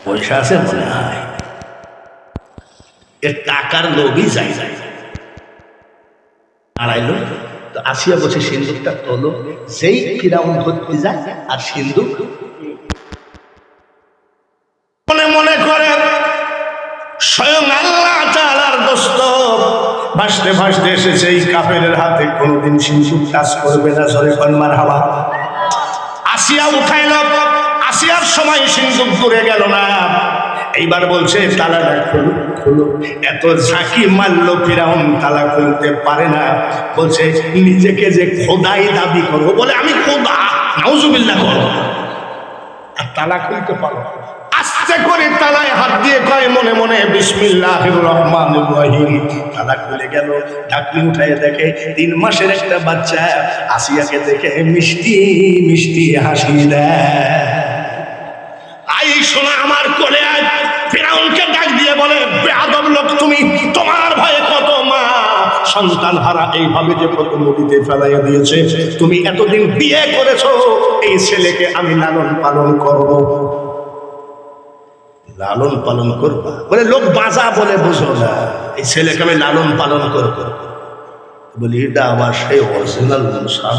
পয়সা আছে মনে হয়, এর টাকার লোভই যাই যায় আড়াইলো। তো আসিয়া বসে সিন্দুকটা তোলো, যেই ফিরাউন ধরতে যায় আর সিন্দুক মনে মনে করে স্বয়ং আল্লাহ তাআলার দোস্ত ভাসতে ভাসতে এসেছে এই কাফেরের হাতে, কোনোদিন সিন্দুক কাজ করবে না। জোরে কোন মারহাবা। আসিয়া উঠাইল, আসিয়ার সময় সিন্দুক দূরে গেল না। এইবার বলছে তালাটা খুলো খুলো। এত ঝাঁকি মারলো ফিরাউন, তালা খুলতে পারে না। বলছে নিজেকে যে খোদাই দাবি করো, বলে আমি খোদা, নাউজুবিল্লাহ করো, আর তালা খুলতে পারো। আস্তে করে তালায় হাত দিয়ে কয় মনে মনে বিসমিল্লাহির রহমানির রহিম। তালা খুলে গেল, ঢাকনি উঠায় দেখে 3 মাসের একটা বাচ্চা আসিয়াকে দেখে মিষ্টি মিষ্টি হাসি দেয়। আই শোনা আমার কোলে আয়। ফিরাউনকে ডাক দিয়ে বলে বেয়াদব লোক তুমি, তোমার ভয়ে কত মা সন্তান হারা এইভাবে যে কত নদীতে ফেলাইয়া দিয়েছে, তুমি এতদিন বিয়ে করেছো, এই ছেলেকে আমি লালন পালন করব। লালন পালন করবা বলে লোক বাজা বলে বুঝো না, এই ছেলেকে আমি লালন পালন করব। বলি এটা আমার সেই অরিজিনাল মুসা।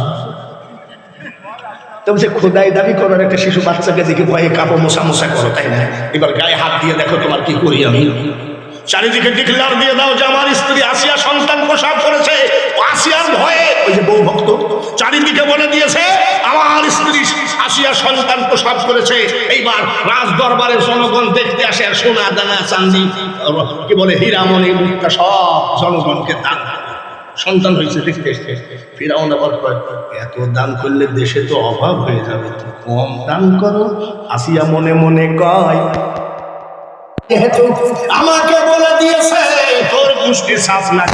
তো বলছে খোদাই দাবি করার একটা শিশু বাচ্চাকে দেখে ভয়ে কাপড় মোছা মোছা করো, তাই না? এবার গায়ে হাত দিয়ে দেখো তোমার কি করি আমি। চারিদিকে ডিক্লার দিয়ে দাও যে আমার স্ত্রী আসিয়া সন্তান প্রসব করেছে। আসিয়ার ভয়ে ওই যে বউ ভক্ত চারিদিকে বলে দিয়েছে আমার স্ত্রী আসিয়া সন্তান প্রসব করেছে। এইবার রাজ দরবারের জনগণ দেখতে আসে, আর সোনা দানা চাঁদি কি বলে হীরামণি মুক্তা সব জনগণকে দান সন্তান হয়েছে দেখতে এসে। ফিরাউন আবার কয় এত দান করলে দেশে তো অভাব হয়ে যাবে, তো কম দান করো। আসিয়া মনে মনে কয় আমাকে বলে দিয়েছে তোর গোষ্ঠী সাফ না,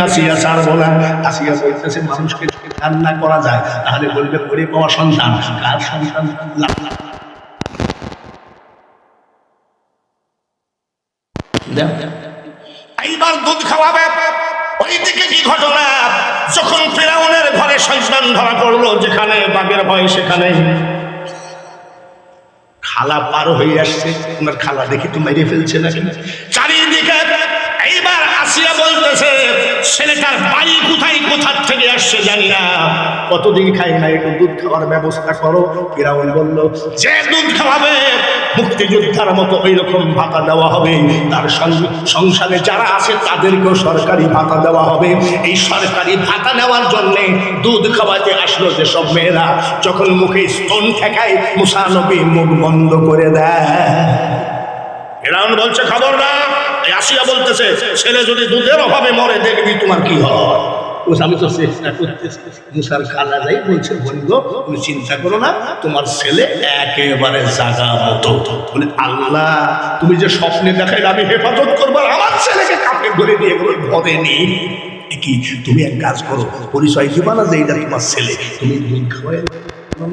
আসিয়া ছাড়বো না। আসিয়া বলতেছে মানুষকে কান্না করা যায়, তাহলে বলবে করে পাওয়া সন্তান, কার সন্তান এইবার দুধ খাওয়াবে। ওইদিকে কি ঘটনা, যখন ফিরাউনের ঘরে সন্তান ধরা পড়লো, যেখানে বাঘের ভয় সেখানে খালা পার হয়ে আসছে। তোমার খালা দেখি তো মেরে ফেলছে নাকি চারিদিকে। এইবার আসিয়া বলতেছে ছেলেটার বাড়ি কোথায়, কোথার থেকে আসছে জানি না, কতদিন খাই না, একটু দুধ খাওয়ার ব্যবস্থা করো। ফিরাউন বলল যে দুধ খাওয়াবে মুক্তিযোদ্ধার মতো ওই রকম ভাতা দেওয়া হবে, তার সংসারে যারা আছে তাদেরকেও সরকারি ভাতা দেওয়া হবে। এই সরকারি ভাতা নেওয়ার জন্যে দুধ খাওয়াতে আসলো যেসব মেয়েরা, যখন মুখে স্তন ঠেকায় মুসা নবী মুখ বন্ধ করে দেয়। ফিরাউন বলছে খবরদার। আসিয়া বলতেছে ছেলে যদি দুধের অভাবে মরে দেখবি তোমার কি হয়। আমি তো চেষ্টা করতেছি। মুসার খালা যাই বলছে বলল তুমি চিন্তা করো না, তোমার ছেলে একেবারে জাগা মতো। বলে আল্লাহ তুমি যে স্বপ্নে দেখাইলে আমি হেফাজত করবো, আমার ছেলেকে কাপড়ে ধরে নিয়ে গেলো ঘরে নেই কি। তুমি এক কাজ করো, পরিচয় দিবা না যে এটা তোমার ছেলে, তুমি দুধ খাওয়াই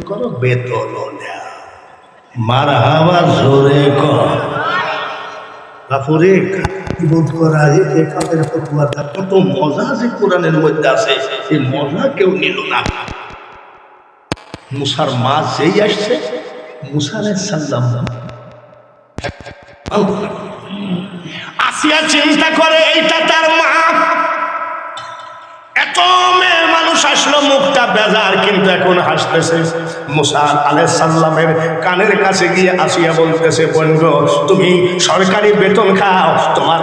করো, বেতন মারহাবা জোরে কর। কাপড়ে বোধ করা কত মজা যে কোরআনের মধ্যে আছে, এই মজা কেউ নিল না। মুসার মা যেই আসছে, মুসা আলাইহিস সালাম আসিয়া চিন্তা করে এইটা তার মা। এত মেয়ে মানুষ আসলো, মুখটা বেজার কিন্তু এখন হাসতেছে। মুসা আলাইহিস সালামের কানের কাছে গিয়ে আসিয়া বলতেছে বন্ধু তুমি সরকারি বেতন খাও, তোমার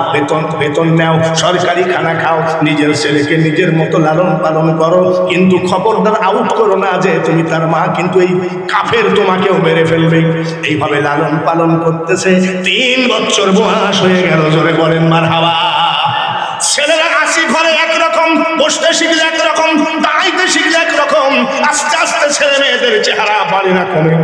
বেতন নাও, সরকারি খানা খাও, নিজের ছেলেকে নিজের মতো লালন পালন করো, কিন্তু খবরদার আউট করো না যে তুমি তার মা, কিন্তু এই কাফের তোমাকেও মেরে ফেলবে। এইভাবে লালন পালন করতেছে 3 বছর বয়স হয়ে গেল। জোরে বলেন মারহাবা। ছেলেরা আসি ঘরে একরকম, বসতে শিখলে একরকম, দাঁড়াইতে শিখলে একরকম, আস্তে আস্তে ছেলে মেয়েদের চেহারা বাড়ি না কমে।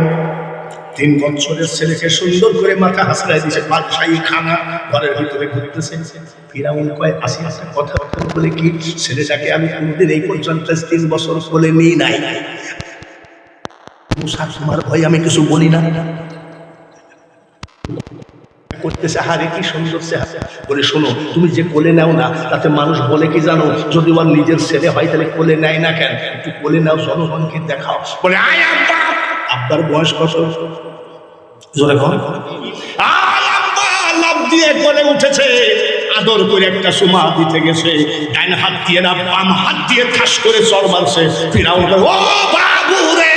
3 বছরের ছেলেকে সুন্দর করে মাথা হাসড়াই দিয়েছে, বাদশাহী খানা ঘরের ভিতরে ঘুরতেছে। ফিরাউন কয় আসি আসে কথা বলে কি, ছেলেটাকে আমি কোনদিন এই পর্যন্ত 3 বছর কোলে নিই নাই। মুসা তোমার ভয় আমি কিছু বলি না করতেছে, হারে কি সুন্দর চেহারা। বলে শোনো তুমি যে কোলে নাও না, তাতে মানুষ বলে কি জানো, যদি ওর নিজের ছেলে হয় তাহলে কোলে নেয় না কেন, একটু কোলে নাও জনগণকে দেখাও। বলে আয় আব্বা। আব্বার বয়স কত? জোরে কর। লাভ দিয়ে কোলে উঠেছে, আদর করে একটা সুমা দিতে গেছে, ডাইন হাত দিয়ে না বাম হাত দিয়ে ঠাস করে চর মারছে। ফিরাউন ও বাবু রে!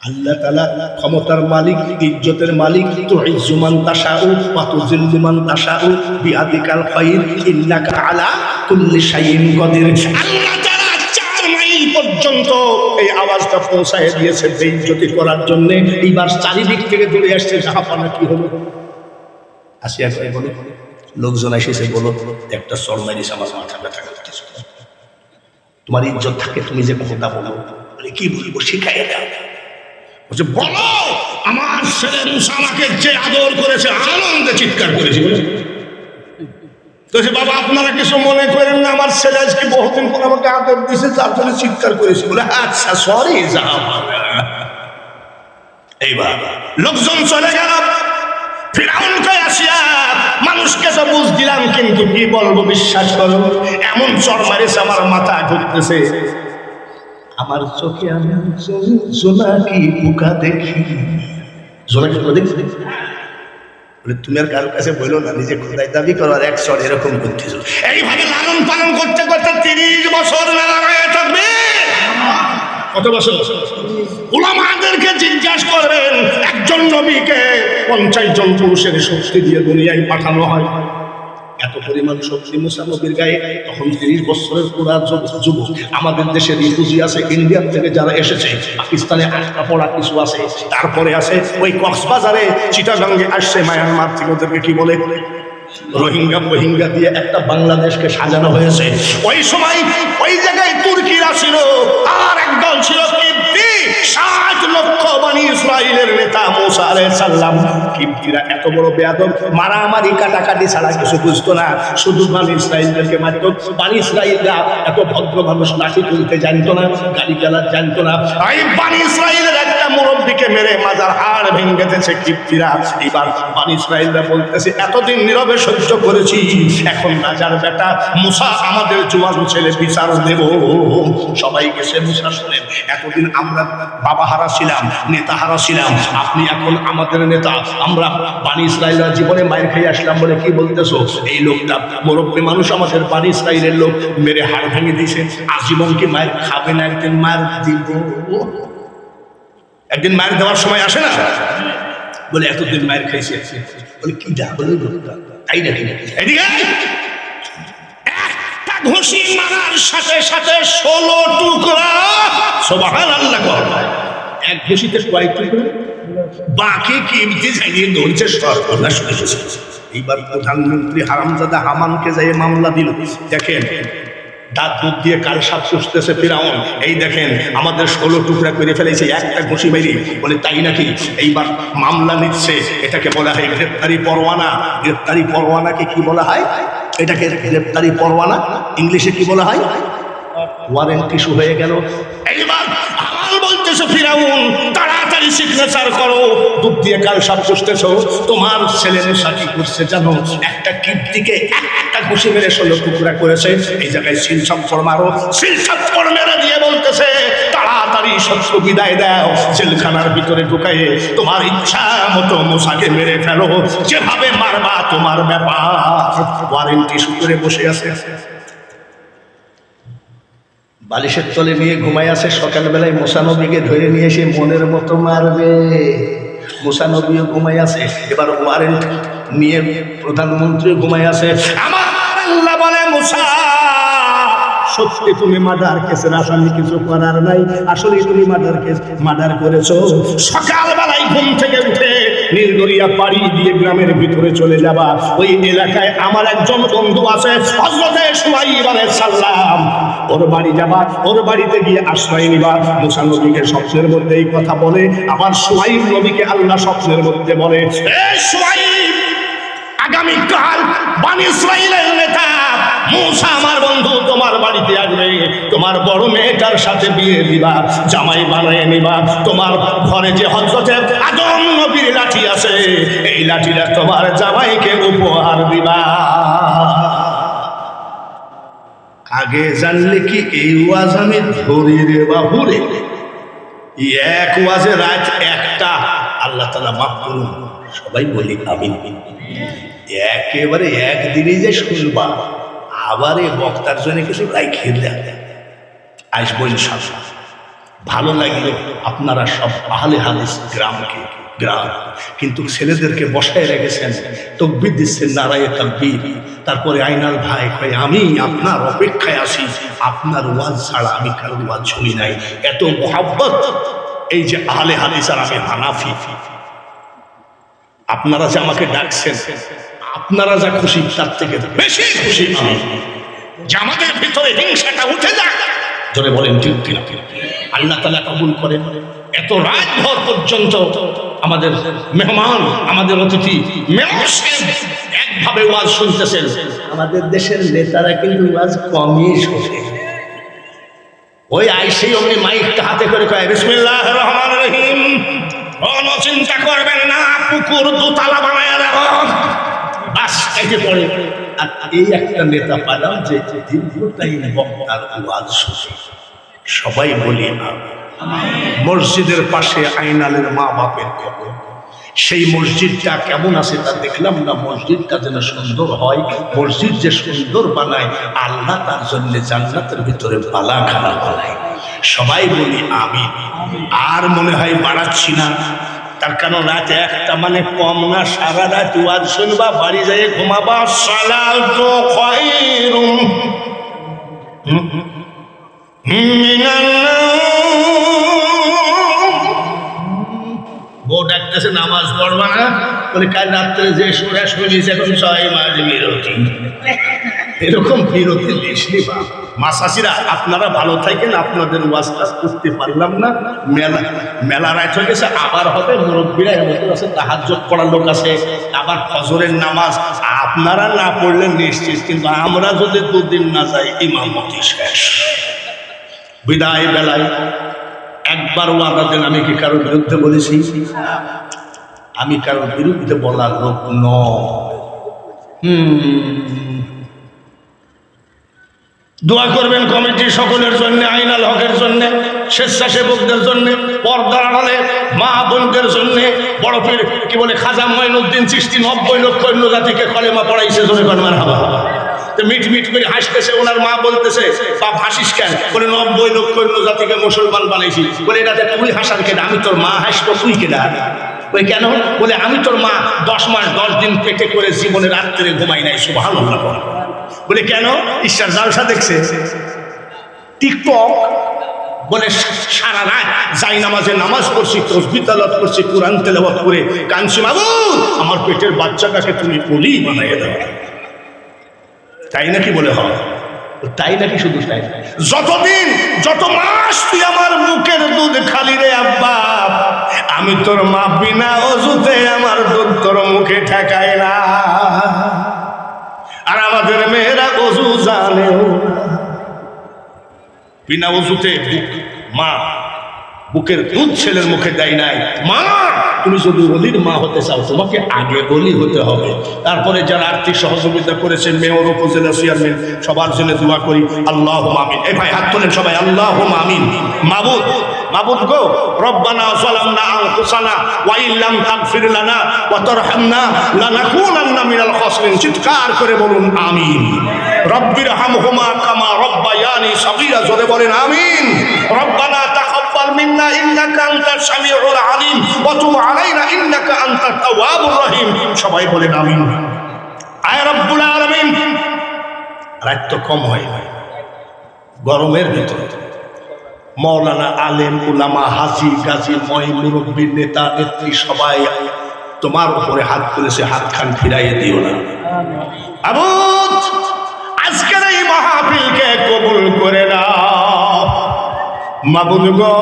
আল্লাহ তাআলা ক্ষমতার মালিক, ইজ্জতের মালিক। তুইজ্জু মান তাশাউ ওয়া তুযিল্লু মান তাশাউ বিয়াদিকাল খায়র ইন্নাকা আলা কুল্লি শাইইন কাদির। আল্লাহ তাআলা 4 মাইল পর্যন্ত এই আওয়াজটা পৌঁছায় দিয়েছে বেইজ্জতি করার জন্য। এইবার চারিদিক থেকে দৌড়ে আসছে, জাহাপানা কি হলো? আসিয়া করে বলে, লোকজন এসেছে, বলো একটা চর মারিস, আমার মাথা ব্যথা করতেছে। তোমার ইজ্জত থাকে, তুমি যে কথা বলো। বলে কি বলবো, শিখাইয়া দাও। বলছে বলো, আমার ছেলে মুসা আমাকে যে আদর করেছে, আনন্দে চিৎকার করেছে। বলছে বাবা আপনারা কিছু মনে করেন না, আমার ছেলে আজকে বহুদিন পর আমাকে আদর দিয়েছে, যার জন্য চিৎকার করেছে। বলে আচ্ছা সরি যা। এইবার লোকজন চলে গেল। ফিরাউনকে আসিয়া মানুষকে তো বুঝ দিলাম, কিন্তু কি বলবো বিশ্বাস করো, এমন চর মারিছে আমার মাথা ঢুকতেছে। আমার চোখে আমি জোনাকি পোকা দেখি। জোনাকি পোকা দেখছি? বলে তুমি আর কারোর কাছে বলো না, নিজে খোদাই দাবি করো আর এক চর এরকম করতেছ। এইভাবে লালন পালন করতে করতে 30 বছর মেলা হয়ে থাকবে। কত বছর? উলামাদেরকে জিজ্ঞাসা করবেন, একজন নবীকে 50 জন পুরুষের শক্তি দিয়ে দুনিয়ায় পাঠানো হয়। এত পরিমাণ শক্তি মুসা নবীর গায়ে। তখন 30 বছরের পুরা যুবক। আমাদের দেশে রিফিউজি আছে, ইন্ডিয়ান থেকে যারা এসেছে, পাকিস্তানে আটকা পড়া কিছু আছে, তারপরে আছে ওই কক্সবাজারে, চিটাগাঙ্গে আসছে মায়ানমার থেকে। ওদেরকে কি বলে? রোহিঙ্গা দিয়ে একটা বাংলাদেশকে সাজানো হয়েছে। ওই সময় ওই জায়গায় তুর্কিরা ছিল, আর একদল ছিল কিপ্তি। 60 লক্ষ বনি ইসরাইলের নেতা মুসা আলাইহিস সালাম। কিপ্তিরা এত বড় বেয়াদব, মারামারি কাটাকাটি ছাড়া কিছু বুঝতো না, শুধু বনি ইসরাইলদেরকে মারত। বনি ইসরাইলরা এত ভদ্র মানুষ, লাঠি তুলতে জানতো না, গাড়ি চালাতে জানতো না। এই বনি ইসরাইলের একটা মুরব্বীকে মেরে মাজার হাড় ভেঙে দিয়েছে কিপ্তিরা। এবার বনি ইসরাইলরা বলতেছে এতদিন নীরবে সহ্য করেছি, এখন রাজার বেটা মুসা আমাদের জোয়ান ছেলে বিচার দেব। সবাই গেছে মুসা শুনেন, এতদিন আমরা বাবা হারা ছিলাম, নেতা হারা ছিলাম, আপনি এখন আমাদের নেতা। আমরা বনি ইসরাইলরা জীবনে মায়ের খেয়ে আসলাম বলে কি বলতেছো? এই লোকটা মুরব্বী মানুষ, আমাদের বনি ইসরাইলের লোক, মেরে হাড় ভেঙে দিয়েছে। আজীবন কি মায়ের খাবে না? একদিন মায়ের দিব, একদিন মায়ের দেওয়ার সময় আসে না? বলে এতদিন মায়ের খাইছে। বলে কি যা বলে তাই নাকি? এদিকে একটা ঘুষি মারার সাথে সাথে 16 টুকরা। সুবহানাল্লাহ। এক ঘুষিতে কয় টুকরা? বাকি কিমতি জানিয়ে ধরছে, সর্বনাশ করেছে। এইবার প্রধানমন্ত্রী হারামজাদা হামানকে যাই মামলা দিল। দেখেন দাঁত দুধ দিয়ে কাল সাপ চুষতেছে ফিরাউন, এই দেখেন আমাদের 16 টুকরা করে ফেলেছে একটা ঘুষি মেরি। বলে তাই নাকি? এইবার মামলা নিচ্ছে। এটাকে বলা হয় গ্রেপ্তারি পরোয়ানা। গ্রেপ্তারি পরোয়ানাকে কি বলা হয়? এটাকে গ্রেপ্তারি পরোয়ানা ইংলিশে কি বলা হয়? ওয়ারেন্ট ইস্যু হয়ে গেল। এইবার হামান বলতেছে ফিরাউন তাড়াতাড়ি সিগনেচার করো, দুধ দিয়ে কাল সাপ চুষতেছো। তোমার ছেলে মুসা কি করছে জানো? একটা কিপ্তিকে একটা ঘুষি মেরে 16 টুকরা করেছে। এই জায়গায় সিল সাপ্পর মারো। সিল সাপ্পর মেরে দিয়ে বলতেছে তাড়াতাড়ি সত্য বিদায় দাও, জেলখানার ভিতরে ঢুকাইয়ে তোমার ইচ্ছা মতো মুসাকে মেরে ফেলো, যেভাবে মারবা তোমার ব্যাপার। ওয়ারেন্ট ইস্যু করে বসে আছে। বালিশের তলে নিয়ে ঘুমাই আছে। সকালবেলায় মুসা নবীকে ধরে নিয়ে এসে মনের মতো মারবে। মুসা নবীও ঘুমাই আছে। এবার ওয়ারেন্ট নিয়ে প্রধানমন্ত্রী ঘুমাই আছে। আমার আল্লাহ বলে মুসা সত্যি তুমি মার্ডার কেসের আসামি, কিছু করার নাই, আসলে তুমি মার্ডার করেছো। সকালবেলায় ঘুম থেকে উঠে নীলদরিয়া পাড়ি দিয়ে গ্রামের ভিতরে চলে যাবা। ওই এলাকায় আমার একজন বন্ধু আছে, হযরতে শুআয়ব আলাইহিস সালাম। ওর বাড়ি যাবা, ওর বাড়িতে গিয়ে আশ্রয় নিবা। মুসা নবীকে স্বপ্নের মধ্যে এই কথা বলে, আবার শুআয়ব নবীকে আল্লাহ স্বপ্নের মধ্যে বলে এই শুআয়ব, আগামীকাল বনি ইসরাইলের নেতা মুসা আমার বন্ধু তোমার বাড়িতে আসবে। তোমার বড় মেয়েটার সাথে বিয়ে দিবা, জামাই বানিয়ে নিবা। তোমার ঘরে যে হযরতে আদম নবীর লাঠি আছে, এই লাঠিটা তোমার জামাইকে উপহার দিবা। আগে জানলে কি এই ওয়াজ আমি ধরি রে বাবুরে? এক ওয়াজে রাত একটা, আল্লাহ তাআলা মাফ করুন, সবাই বলি আমিন। একেবারে একদিনই যে শুনবা, আবার এই বক্তার জন্য কিছু রাইখে দেয়, আসবো ইনশাআল্লাহ। ভালো লাগলো আপনারা সব আহলে হাদিস গ্রাম, কিন্তু ছেলেদেরকে বসায় রেখেছেন, তাকবীর দিচ্ছেন, নারায়ে তাকবীর। তারপরে আইনাল ভাই কয় আমি আপনার অপেক্ষায় আছি, আপনার ওয়াজ ছাড়া আমি কারোর ওয়াজ শুনি নাই। এত মোহাব্বত এই যে আহলে হাদিস আর আমি হানাফি। আপনারা যে আমাকে ডাকছেন, আপনারা যা খুশি তার থেকে বেশি খুশি আমি যে আমাদের ভিতরে হিংসাটা উঠে যাক। জোরে বলেন ঠিক কিনা? আল্লাহ তাআলা কবুল করেন। এত রাত ভর পর্যন্ত আমাদের মেহমান, আমাদের অতিথি একভাবে ওয়াজ শুনতেছেন। আমাদের দেশের নেতারা কিন্তু ওয়াজ কমই শোনে, ওই আইসেই অমনি মাইকটা হাতে করে কয় বিসমিল্লাহির রহমানির রহিম, কোনো চিন্তা করবেন না, পুকুর দোতলা বানায়া দেব, বাস একে পড়ে। আর এই একটা নেতা পালাম যে দীর্ঘটাই বক্তার ওয়াজ শুনে। সবাই বলি না। মসজিদের পাশে আইনালের মা বাপের কবর, সেই মসজিদটা কেমন আছে তা দেখলাম না। মসজিদটা যেন সুন্দর হয়, মসজিদ যে সুন্দর বানায় আল্লাহ তার জন্য জান্নাতের ভিতরে বালাখানা বানায়। সবাই বলি আমি। আর মনে হয় বাড়াচ্ছি না, তার কারণ রাত একটা মানে কম না। সারা রাত ওয়াজ শুনবা, বাড়ি যেয়ে ঘুমাবা। সালাতু খায়রুম মিনান নাওম। বউ ডাকতেছে নামাজ পড়বা না, বলে কাল রাত্রে যে সুরা শুনিস এখন 6 মাস বিরতি। এরকম বিরতি লিসনি বা মাসাসিরা, আপনারা ভালো থাকেন। আপনাদের ওয়াজটা করতে পারলাম না, মেলা রাত হয়ে গেছে, আবার হবে। মুরব্বীরা এমন আছে, তাহাজ্জুদ পড়ার লোক আছে, আবার ফজরের নামাজ আপনারা না পড়লে নিশ্চিত, কিন্তু আমরা যদি 2 দিন না যাই ইমামতি শেষ। বিদায় বেলায় একবার ওয়াদা দেন, আমি কি কারোর বিরুদ্ধে বলেছি? আমি কারোর বিরুদ্ধে বলার লোক নয়। দোয়া করবেন কমিটির সকলের জন্য, আইনাল হকের জন্য, স্বেচ্ছাসেবকদের জন্য, পর্দার আড়ালে মা বোনদের জন্য। বড় পীর কি বলে খাজা মঈনুদ্দিন চিশতি 90 লক্ষ অন্য জাতিকে কলেমা পড়াইছে। জোরে কোন মারহাবা। তো মিট মিট করে হাসতেছে, ওনার মা বলতেছে বাপ হাসিস কেন? বলে 90 লক্ষ অন্য জাতিকে মুসলমান বানাইছি। বলে এটাতে তুই হাসার কেন? আমি তোর মা হাসবো, তুই কেনা? ওই কেন? বলে আমি তোর মা 10 মাস 10 দিন পেটে করে জীবনে রাত্রে ঘুমাই নাই। সুবহানাল্লাহ। বলে কেন? ঈশ্বর জালসা দেখছে, টিকটক। বলে সারা রাত যাই নামাজে নামাজ পড়ছি, তাসবিহ তেলাওয়াত করছি, কোরআন তেলাওয়াত করে কাঁদছি, মাবুদ আমার পেটের বাচ্চাটাকে তুমি ওলি বানাইয়ে দাও। তাই নাকি? বলে হয়। তাই নাকি? শুধু তাই? যতদিন যত মাস তুই আমার মুখের দুধ খালি রে আব্বা, আমি তোর মা বিনা অজুতে আমার দুধ তোর মুখে ঠেকায় না। আর আমাদের মেয়েরা অজু জানে, বিনা অজুতে মা বুকের দুধ ছেলের মুখে দেয় নাই। মা তুমি যদি অলির মা হতে চাও, তোমাকে আগে অলি হতে হবে। তারপরে যারা আর্থিক সহযোগিতা করেছেন, মেয়র, উপজেলা চেয়ারম্যান, সবার জন্য দোয়া করি। আল্লাহুম্মা আমিন। এই ভাই হাত তোলেন সবাই, আল্লাহুম্মা আমিন। মাবুদ, মাবুদ গো, রব্বানা যালামনা আনফুসানা ওয়া ইল্লাম তাগফির লানা ওয়া তারহামনা লানাকুনান্না মিনাল খাসিরিন। চিৎকার করে বলুন আমিন। রব্বিরহামহুমা কামা রব্বায়ানি সগীরা। জোরে বলেন আমিন। রব্বানা তাকাব্বাল মিন্না ইন্নাকা আনতাস সামিউল আলিম ওয়া তুব আলাইনা ইন্নাকা আনতাত তাওয়াবুর রহিম। সবাই বলেন আমিন। আয় রব্বুল আলামিন। রাত তো কম হয় না, গরমের ভিতরে মৌলানা, আলেম, উলামা, হাজি, গাজী, ময়, মুরব্বী, নেতা, নেত্রী সবাই তোমার উপরে হাত তুলেছে, হাত খান ফিরাইয়ে দিও না। আবুদ আজকের এই মাহফিলকে কবুল করে নাও মাবুদ গো।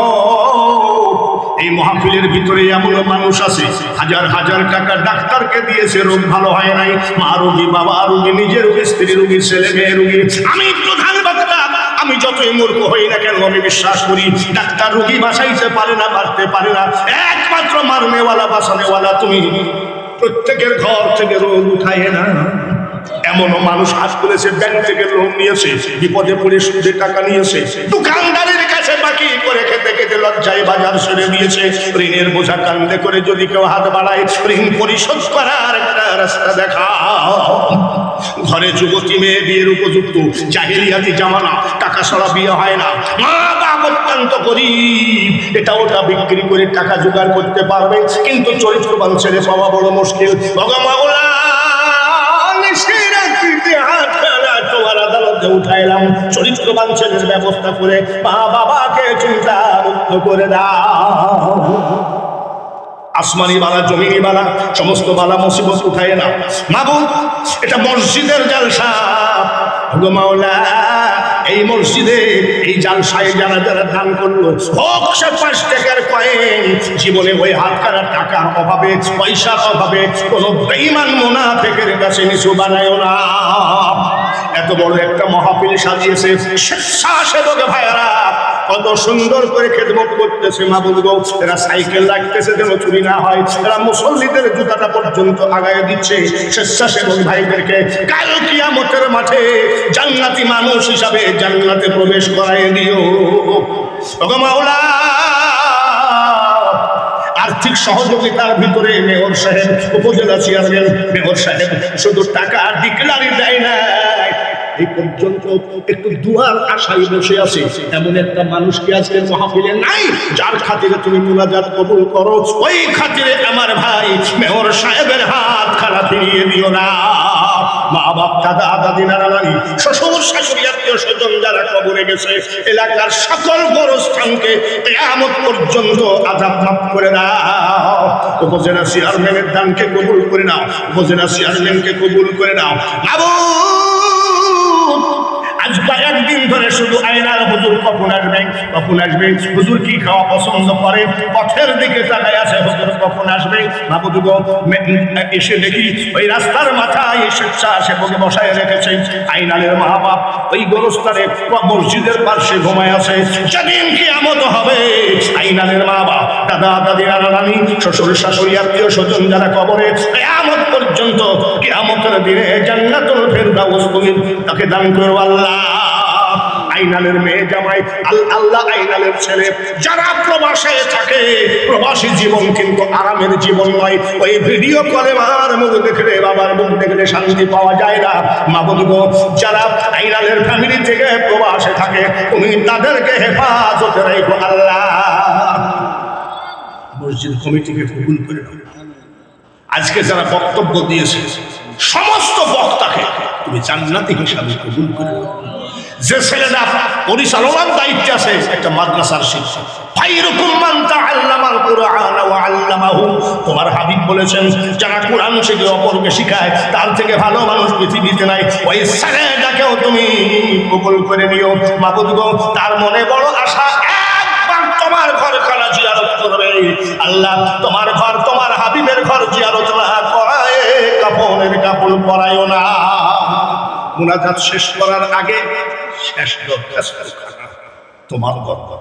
এই মাহফিলের ভিতরে এমন মানুষ আছে হাজার হাজার টাকা ডাক্তারকে দিয়েছে, রোগ ভালো হয় নাই। মা রোগী, বাবা রোগী, নিজের রোগী, স্ত্রী রোগী, ছেলে মেয়ে রোগী। আমি প্রধান বক্তা, আমি যতই মূর্খ হই না কেন, আমি বিশ্বাস করি ডাক্তার রোগী বাঁচাইতে পারে না, বাঁচতে পারে না। একমাত্র মারনেওয়ালা, বাঁচানেওয়ালা তুমি। প্রত্যেকের ঘর থেকে রোগ উঠায় না। এমনও মানুষ হাত করেছে, ব্যাংক থেকে লোন নিয়েছে, বিপদে পড়ে সুদে টাকা নিয়েছে, দোকানদারের কাছে বাকি বিক্রি করে খেতে খেতে লজ্জায় বাজার ছেড়ে দিয়েছে। ঋণের বোঝা কান্দে করে যদি কেউ হাত বাড়ায়, ঋণ পরিশোধ করার একটা রাস্তা দেখাও। ঘরে যুবতী মেয়ে বিয়ের উপযুক্ত, জাহেলিয়াতি জামানা, টাকা ছাড়া বিয়ে হয় না, মা বাপ অত্যন্ত গরিব, এটা ওটা বিক্রি করে টাকা জোগাড় করতে পারবে, কিন্তু চরিত্রবান ছেলে পাওয়া বড় মুশকিল। তোমার আদালতে উঠাইলাম, চরিত্রবান ছেলের ব্যবস্থা করে মা বাবাকে চিন্তা মুক্ত করে দাও। আসমানি বালা, জমিনি বালা, সমস্ত বালা মুসিবত উঠায় না। মাবুদ, এটা মসজিদের জালসা। ওগো মাওলা, এই মসজিদে এই জালসায় যারা যারা দান করলো, হোক সে 5 টাকার কয়েন, জীবনে ওই হাত কাটার টাকার অভাবে, পয়সার অভাবে কোনো বেঈমান মুনাফিকের কাছে নিচু বানায়ও না। এত বড় একটা মাহফিল সাজিয়েছে, স্বেচ্ছাসেবক ভাইয়েরা কত সুন্দর করে খেদমত করতেছে। মাহবুব গো, এরা সাইকেল রাখতেছে যেন চুরি না হয়, এরা মুসল্লিদের জুতাটা পর্যন্ত আগায় দিচ্ছে স্বেচ্ছাসেবক ভাইদেরকে। কাল কিয়ামতের মাঠে জান্নাতি মানুষ হিসাবে জান্নাতে প্রবেশ করায় দিও। ওগো মাওলা, আর্থিক সহযোগিতার ভিতরে মেয়র সাহেব, উপজেলা চেয়ারম্যান, মেয়র সাহেব শুধু টাকা ডিক্লারি দেয় না, এই পর্যন্ত একটু দুয়ার আশায় বসে আছে এমন একটা মানুষ কি আজকের মাহফিলে নাই, যার খাতিরে তুমি মুনাজাত কবুল করো। ওই খাতিরে আমার ভাই মেয়র সাহেবের হাত খারাপ ফিরিয়ে দিও না। মা বাপ, দাদা দাদি, নানা নানি, শ্বশুর শাশুড়ি, আত্মীয় স্বজন যারা কবরে গেছে, এলাকার সকল গোরস্থানকে কিয়ামত পর্যন্ত আযাব মাফ করে দাও। উপজেলা চেয়ারম্যানের দানকে কবুল করে নাও, উপজেলা চেয়ারম্যানকে কবুল করে নাও। আজ কয়েকদিন ধরে শুধু আয়নার হুজুর কখন আসবেন, কখন আসবেন, হুজুর কি খাওয়া পছন্দ করে, পথের দিকে তাকায় আছে, হুজুর কখন আসবে। মাহবুব গো, এসে দেখি ওই রাস্তার মাথায় স্বেচ্ছাসেবকে বসায় রেখেছে আইনালের মা বাপ, ওই গোরস্থানে মসজিদের পার্শ্বে ঘুমায় আছে। যেদিন কিয়ামত হবে, আইনালের মা বাপ, দাদা দাদি, নানা নানি, শ্বশুর শাশুড়ি, আত্মীয় স্বজন যারা কবরে, কিয়ামত পর্যন্ত, কিয়ামতের দিনে জান্নাতুল ফেরদাউস তুমি তাকে দান করো আল্লাহ। আইনালের মেয়ে জামাই, আল্লাহ আইনালের ছেলে যারা প্রবাসে থাকে, প্রবাসী জীবন কিন্তু আরামের জীবন নয়। ওই ভিডিও কলে মার মুখ দেখলে, বাবার মুখ দেখলে শান্তি পাওয়া যায় না। মাহবুব গো, যারা আইনালের ফ্যামিলি থেকে প্রবাসে থাকে, তুমি তাদেরকে হেফাজতে রাখো আল্লাহ। মসজিদ কমিটিকে কবুল করে নাও। আজকে যারা বক্তব্য দিয়েছে সমস্ত বক্তাকে তুমি জান্নাতি হিসাবে কবুল করে নাও। যে ছেলেরা পরিচালনার দায়িত্বে আছে একটা মাদ্রাসার শিক্ষক, খায়রুকুম মান তাআল্লামাল কুরআন ওয়া আল্লামাহু, তোমার হাবিব বলেছেন যারা কোরআন শিখে অপরকে শিখায় তার থেকে ভালো মানুষ পৃথিবীতে নাই। ওই ছেলেটাকেও তুমি কবুল করে নিও। মাহবুব গো, তার মনে বড় আশা, একবার তোমার ঘরখানা জিয়ারত করবে। আল্লাহ, তোমার ঘর, তোমার হাবিবের ঘর জিয়ারত না করায় কাপড়ের কাপড় পরায়ও না। মুনাজাত শেষ করার আগে শেষ দরখাস্ত তোমার দরকার।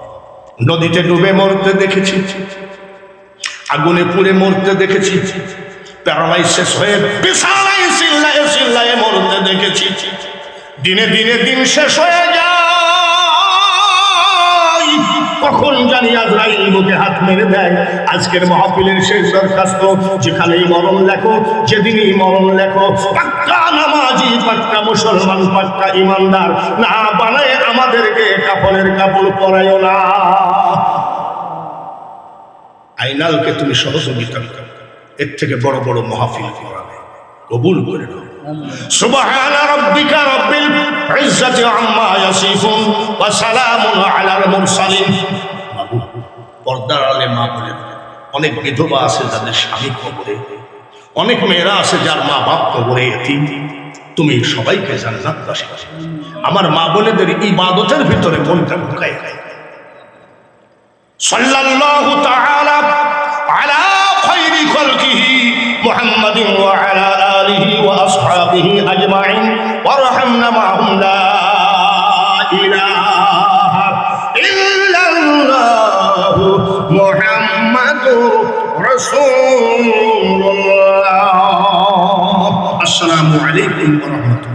নদীতে ডুবে মরতে দেখেছি, আগুনে পুড়ে মরতে দেখেছি, প্যারালাইসিস হয়ে বিছানায় চিল্লায়ে চিল্লায়ে মরতে দেখেছি। দিনে দিনে দিন শেষ হয়ে যায়, কখন জানি আজরাইল বুকে হাত মেরে দেয়। আজকের মাহফিলের শেষ দরখাস্ত, যেখানেই মরণ লেখো, যেদিনই মরণ লেখো, পাক্কা নামাজি, পাক্কা মুসলমান, পাক্কা ইমানদার না বানায় আমাদেরকে কাফনের কাপড় পরায়ও না। আইনালকে তুমি সহযোগিতা করো, এর থেকে বড় বড় মাহফিল করাবে, কবুল করে নাও। সুবহান রাব্বিকা রাব্বিল ইজ্জাতি আম্মা ইয়াসিফুন ওয়া সালামুন আলাল মুরসালিন। পর্দার আলে মা বলে, অনেক বিধবা আছে যাদের স্বামী কবরে, অনেক মেয়েরা আছে যার মা বাপ কবরে এতিম। তুমি সবাইকে জান্নাতবাসী, আমার মা বোনেদের ইবাদতের ভিতরে মনটা ঢুকাই। সাল্লাল্লাহু তাআলা আলা খায়রি খালকিহি মুহাম্মাদিন ওয়া আলা আলিহি ওয়া আসহাবিহি আজমাইন ওয়ারহামনা মাহুম লা ইলাহা ইল্লাল্লাহু মুহাম্মাদুর রাসূলুল্লাহ। আসসালামু আলাইকুম ওয়া রাহমাতুল্লাহ।